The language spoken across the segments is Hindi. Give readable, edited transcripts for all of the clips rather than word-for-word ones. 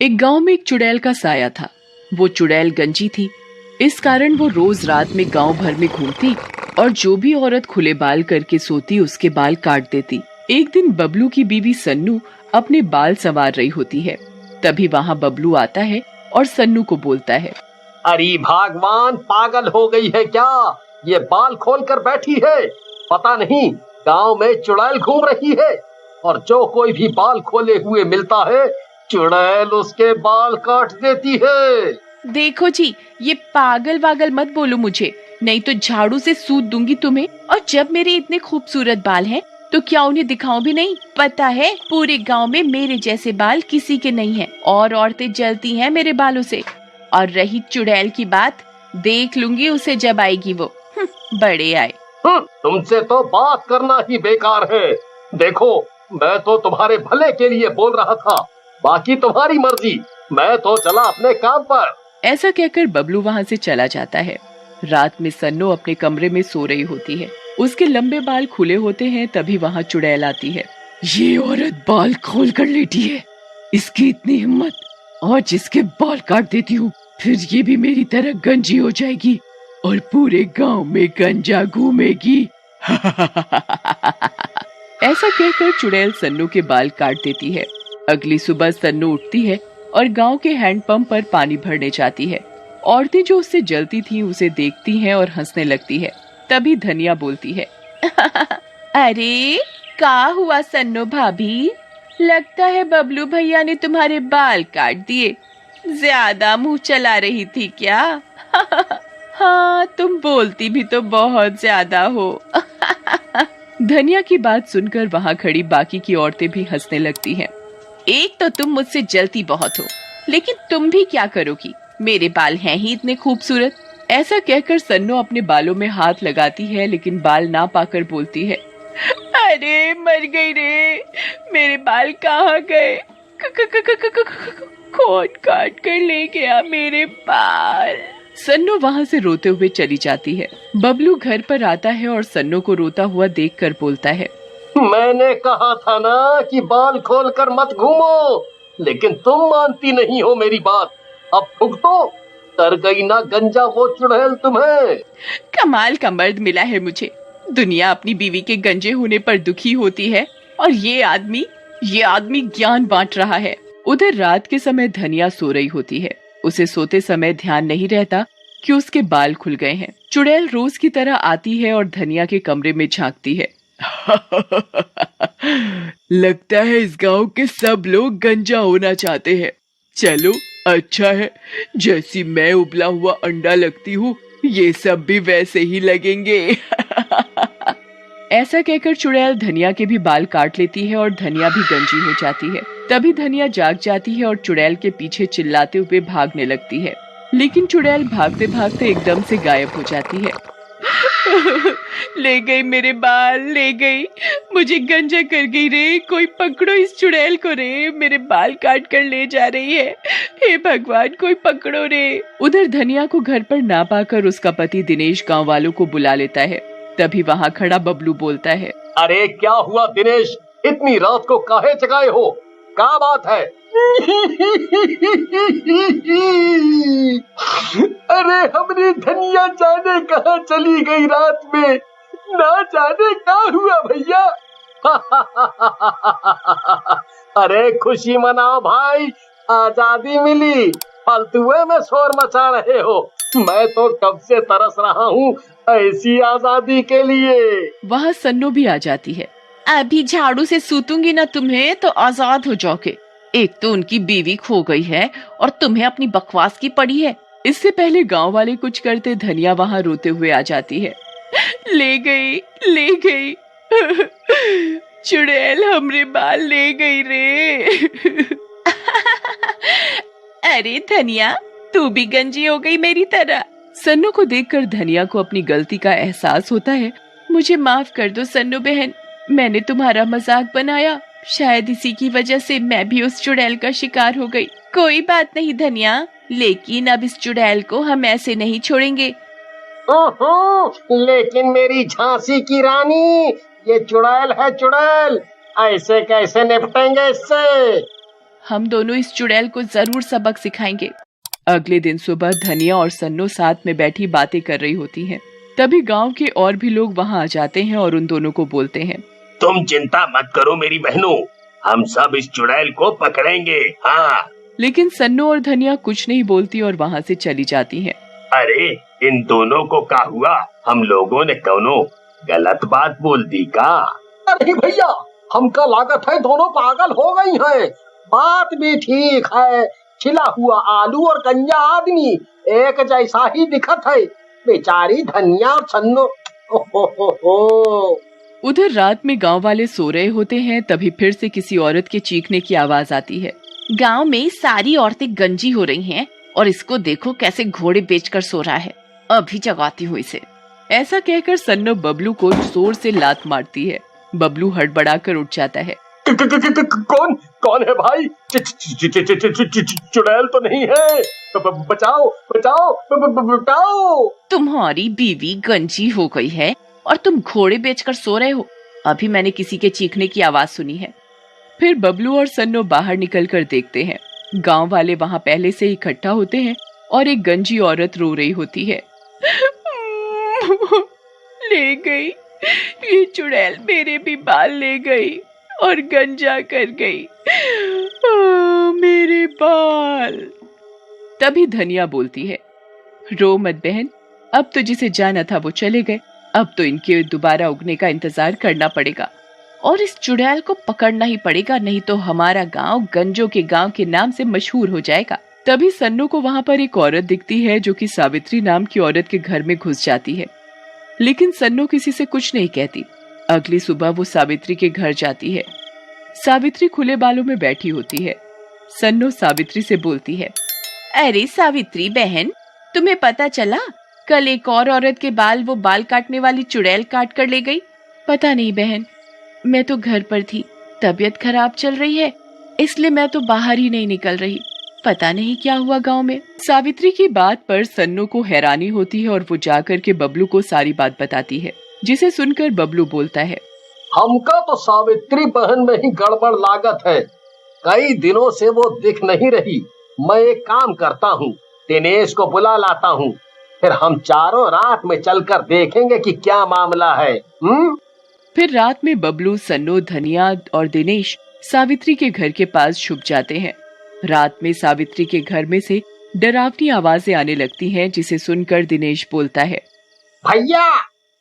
एक गांव में एक चुड़ैल का साया था। वो चुड़ैल गंजी थी, इस कारण वो रोज रात में गांव भर में घूमती और जो भी औरत खुले बाल करके सोती उसके बाल काट देती। एक दिन बबलू की बीवी सन्नू अपने बाल संवार रही होती है। तभी वहाँ बबलू आता है और सन्नू को बोलता है, अरे भगवान, पागल हो गई है क्या? ये बाल खोल कर बैठी है। पता नहीं गांव में चुड़ैल घूम रही है और जो कोई भी बाल खोले हुए मिलता है चुड़ैल उसके बाल काट देती है। देखो जी, ये पागल वागल मत बोलो मुझे, नहीं तो झाड़ू से सूद दूंगी तुम्हें। और जब मेरे इतने खूबसूरत बाल हैं, तो क्या उन्हें दिखाऊं भी नहीं? पता है पूरे गांव में मेरे जैसे बाल किसी के नहीं हैं और औरतें जलती हैं मेरे बालों से। और रही चुड़ैल की बात, देख लूंगी उसे जब आएगी वो। बड़े आए। तुमसे तो बात करना ही बेकार है। देखो, मैं तो तुम्हारे भले के लिए बोल रहा था, बाकी तुम्हारी मर्जी। मैं तो चला अपने काम पर। ऐसा कहकर बबलू वहाँ से चला जाता है। रात में सन्नो अपने कमरे में सो रही होती है। उसके लंबे बाल खुले होते हैं। तभी वहाँ चुड़ैल आती है। ये औरत बाल खोल कर लेटी है, इसकी इतनी हिम्मत! और जिसके बाल काट देती हूँ, फिर ये भी मेरी तरह गंजी हो जाएगी और पूरे गांव में गंजा घूमेगी। ऐसा कहकर चुड़ैल सन्नू के बाल काट देती है। अगली सुबह सन्नू उठती है और गांव के हैंडपंप पर पानी भरने जाती है। औरतें जो उससे जलती थीं उसे देखती हैं और हंसने लगती है। तभी धनिया बोलती है, अरे क्या हुआ सन्नो भाभी? लगता है बबलू भैया ने तुम्हारे बाल काट दिए। ज्यादा मुंह चला रही थी क्या? हाँ, तुम बोलती भी तो बहुत ज्यादा हो। धनिया की बात सुनकर वहाँ खड़ी बाकी की औरतें भी हंसने लगती हैं। एक तो तुम मुझसे जलती बहुत हो, लेकिन तुम भी क्या करोगी? मेरे बाल हैं ही इतने खूबसूरत। ऐसा कहकर सन्नो अपने बालों में हाथ लगाती है, लेकिन बाल ना पाकर बोलती है, अरे मर गई रे, मेरे बाल कहाँ गए? कौन काट कर ले गया मेरे बाल? सन्नो वहाँ से रोते हुए चली जाती है। बबलू घर पर आता है और सन्नो को रोता हुआ देखकर बोलता है, मैंने कहा था ना कि बाल खोलकर मत घूमो, लेकिन तुम मानती नहीं हो मेरी बात। अब भुगतो, कर गई ना गंजा वो चुड़ैल तुम्हें। कमाल का मर्द मिला है मुझे। दुनिया अपनी बीवी के गंजे होने पर दुखी होती है और ये आदमी ज्ञान बांट रहा है। उधर रात के समय धनिया सो रही होती है। उसे सोते समय ध्यान नहीं रहता कि उसके बाल खुल गए हैं। चुड़ैल रोज की तरह आती है और धनिया के कमरे में झांकती है। लगता है इस गांव के सब लोग गंजा होना चाहते हैं। चलो अच्छा है, जैसी मैं उबला हुआ अंडा लगती हूँ, ये सब भी वैसे ही लगेंगे। ऐसा कहकर चुड़ैल धनिया के भी बाल काट लेती है और धनिया भी गंजी हो जाती है। तभी धनिया जाग जाती है और चुड़ैल के पीछे चिल्लाते हुए भागने लगती है, लेकिन चुड़ैल भागते भागते एकदम से गायब हो जाती है। ले गई मेरे बाल, ले गई, मुझे गंजा कर गई रे। कोई पकड़ो इस चुड़ैल को रे, मेरे बाल काट कर ले जा रही है। हे भगवान, कोई पकड़ो रे। उधर धनिया को घर पर ना पाकर उसका पति दिनेश गांव वालों को बुला लेता है। तभी वहाँ खड़ा बबलू बोलता है, अरे क्या हुआ दिनेश, इतनी रात को काहे जगाए हो? क्या बात है? अरे हमने धनिया जाने कहाँ चली गई रात में, ना जाने क्या हुआ भैया। अरे खुशी मनाओ भाई, आजादी मिली, फालतुए में शोर मचा रहे हो। मैं तो कब से तरस रहा हूँ ऐसी आजादी के लिए। वहाँ सन्नो भी आ जाती है। अभी झाड़ू से सूतूंगी ना तुम्हें तो आजाद हो जाओगे। एक तो उनकी बीवी खो गई है और तुम्हें अपनी बकवास की पड़ी है। इससे पहले गांव वाले कुछ करते धनिया वहाँ रोते हुए आ जाती है। ले गई, ले गई, चुड़ैल हमरे बाल ले गई रे। अरे धनिया, तू भी गंजी हो गई मेरी तरह। सन्नो को देखकर धनिया को अपनी गलती का एहसास होता है। मुझे माफ कर दो सन्नो बहन, मैंने तुम्हारा मजाक बनाया। शायद इसी की वजह से मैं भी उस चुड़ैल का शिकार हो गई। कोई बात नहीं धनिया, लेकिन अब इस चुड़ैल को हम ऐसे नहीं छोड़ेंगे। ओहो, लेकिन मेरी झांसी की रानी, ये चुड़ैल है चुड़ैल, ऐसे कैसे निपटेंगे इससे? हम दोनों इस चुड़ैल को जरूर सबक सिखाएंगे। अगले दिन सुबह धनिया और सन्नो साथ में बैठी बातें कर रही होती हैं। तभी गांव के और भी लोग वहां आ जाते हैं और उन दोनों को बोलते हैं, तुम चिंता मत करो मेरी बहनों, हम सब इस चुड़ैल को पकड़ेंगे। हाँ। लेकिन सन्नो और धनिया कुछ नहीं बोलती और वहां से चली जाती हैं। अरे इन दोनों को क्या हुआ? हम लोगों ने दोनों गलत बात बोल दी का? नहीं भैया, हमका लागत है दोनों पागल हो गई हैं। बात भी ठीक है, छिला हुआ आलू और गंजा आदमी एक जैसा ही दिखत है। बेचारी धनिया और सन्नो। ओ। उधर रात में गांव वाले सो रहे होते हैं। तभी फिर से किसी औरत के चीखने की आवाज आती है। गांव में सारी औरतें गंजी हो रही हैं और इसको देखो कैसे घोड़े बेचकर सो रहा है, अभी जगाती हूँ इसे। ऐसा कहकर सन्नो बबलू को जोर से लात मारती है। बबलू हड़बड़ाकर उठ जाता है। कौन कौन है भाई? चुड़ैल तो नहीं है? बचाओ बचाओ बचाओ। तुम्हारी बीवी गंजी हो गई है और तुम घोड़े बेचकर सो रहे हो, अभी मैंने किसी के चीखने की आवाज सुनी है। फिर बबलू और सन्नो बाहर निकलकर देखते हैं। गांव वाले वहां पहले से इकट्ठा होते हैं और एक गंजी औरत रो रही होती है। ले गई, ये चुड़ैल मेरे भी बाल ले गई और गंजा कर गई। मेरे बाल। तभी धनिया बोलती है, रो मत बहन, अब तो जिसे जाना था वो चले गए, अब तो इनके दोबारा उगने का इंतजार करना पड़ेगा और इस चुड़ैल को पकड़ना ही पड़ेगा, नहीं तो हमारा गांव गंजों के गांव के नाम से मशहूर हो जाएगा। तभी सन्नो को वहां पर एक औरत दिखती है जो कि सावित्री नाम की औरत के घर में घुस जाती है। लेकिन सन्नो किसी से कुछ नहीं कहती। अगली सुबह वो सावित्री के घर जाती है। सावित्री खुले बालों में बैठी होती है। सन्नो सावित्री से बोलती है, अरे सावित्री बहन, तुम्हें पता चला कल एक और औरत के बाल वो बाल काटने वाली चुड़ैल काट कर ले गई? पता नहीं बहन, मैं तो घर पर थी, तबीयत खराब चल रही है इसलिए मैं तो बाहर ही नहीं निकल रही, पता नहीं क्या हुआ गांव में। सावित्री की बात पर सन्नो को हैरानी होती है और वो जाकर के बबलू को सारी बात बताती है, जिसे सुनकर बबलू बोलता है, हमका तो सावित्री बहन में ही गड़बड़ लागत है, कई दिनों से वो दिख नहीं रही। मैं एक काम करता हूँ, दिनेश को बुला लाता हूँ, फिर हम चारों रात में चलकर देखेंगे कि क्या मामला है। फिर रात में बबलू, सन्नो, धनिया और दिनेश सावित्री के घर के पास छुप जाते हैं। रात में सावित्री के घर में से डरावनी आवाजें आने लगती हैं, जिसे सुनकर दिनेश बोलता है, भैया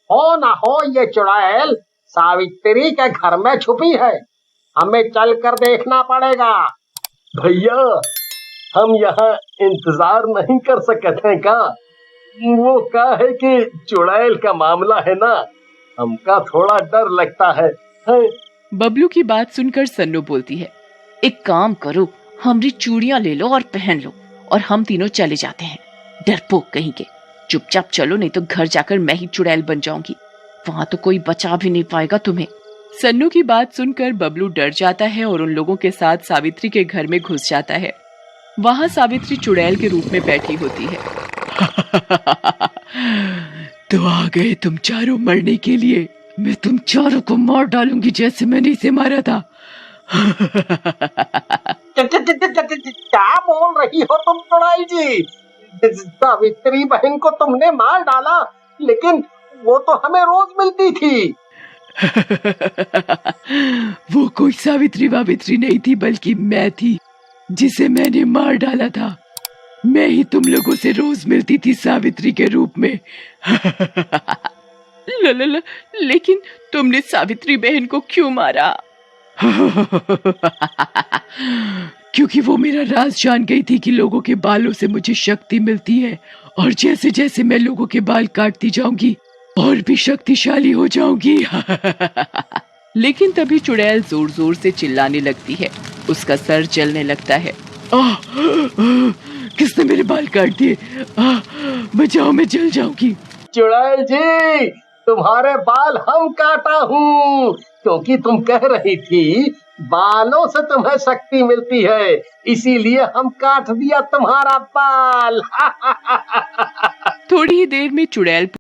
हो ना हो ये चुड़ैल सावित्री के घर में छुपी है, हमें चलकर देखना पड़ेगा। भैया हम यहाँ इंतजार नहीं कर सकते हैं का? वो क्या है कि चुड़ैल का मामला है ना, हमका थोड़ा डर लगता है। बबलू की बात सुनकर सन्नो बोलती है, एक काम करो, हमारी चूड़ियां ले लो और पहन लो और हम तीनों चले जाते हैं। डरपोक कहीं के, चुपचाप चलो नहीं तो घर जाकर मैं ही चुड़ैल बन जाऊंगी, वहां तो कोई बचा भी नहीं पाएगा तुम्हें। सन्नो की बात सुनकर बबलू डर जाता है और उन लोगों के साथ सावित्री के घर में घुस जाता है। वहां सावित्री चुड़ैल के रूप में बैठी होती है। तो आ गए तुम चारों मरने के लिए, मैं तुम चारों को मार डालूंगी जैसे मैंने इसे मारा था। क्या बोल रही हो तुम चुड़ैल जी? सावित्री बहन को तुमने मार डाला, लेकिन वो तो हमें रोज मिलती थी। वो कोई सावित्री वावित्री नहीं थी, बल्कि मैं थी जिसे मैंने मार डाला था। मैं ही तुम लोगों से रोज मिलती थी सावित्री के रूप में। लेकिन तुमने सावित्री बहन को क्यों मारा? क्योंकि वो मेरा राज जान गई थी कि लोगों के बालों से मुझे शक्ति मिलती है और जैसे जैसे मैं लोगों के बाल काटती जाऊंगी और भी शक्तिशाली हो जाऊंगी। लेकिन तभी चुड़ैल जोर जोर से चिल्लाने लगती है, उसका सर जलने लगता है। किसने मेरे बाल काट दिए? बचाओ, मैं जल जाऊंगी। चुड़ैल जी, तुम्हारे बाल हम काटा हूँ, क्योंकि तुम कह रही थी बालों से तुम्हें शक्ति मिलती है, इसीलिए हम काट दिया तुम्हारा बाल। थोड़ी ही देर में चुड़ैल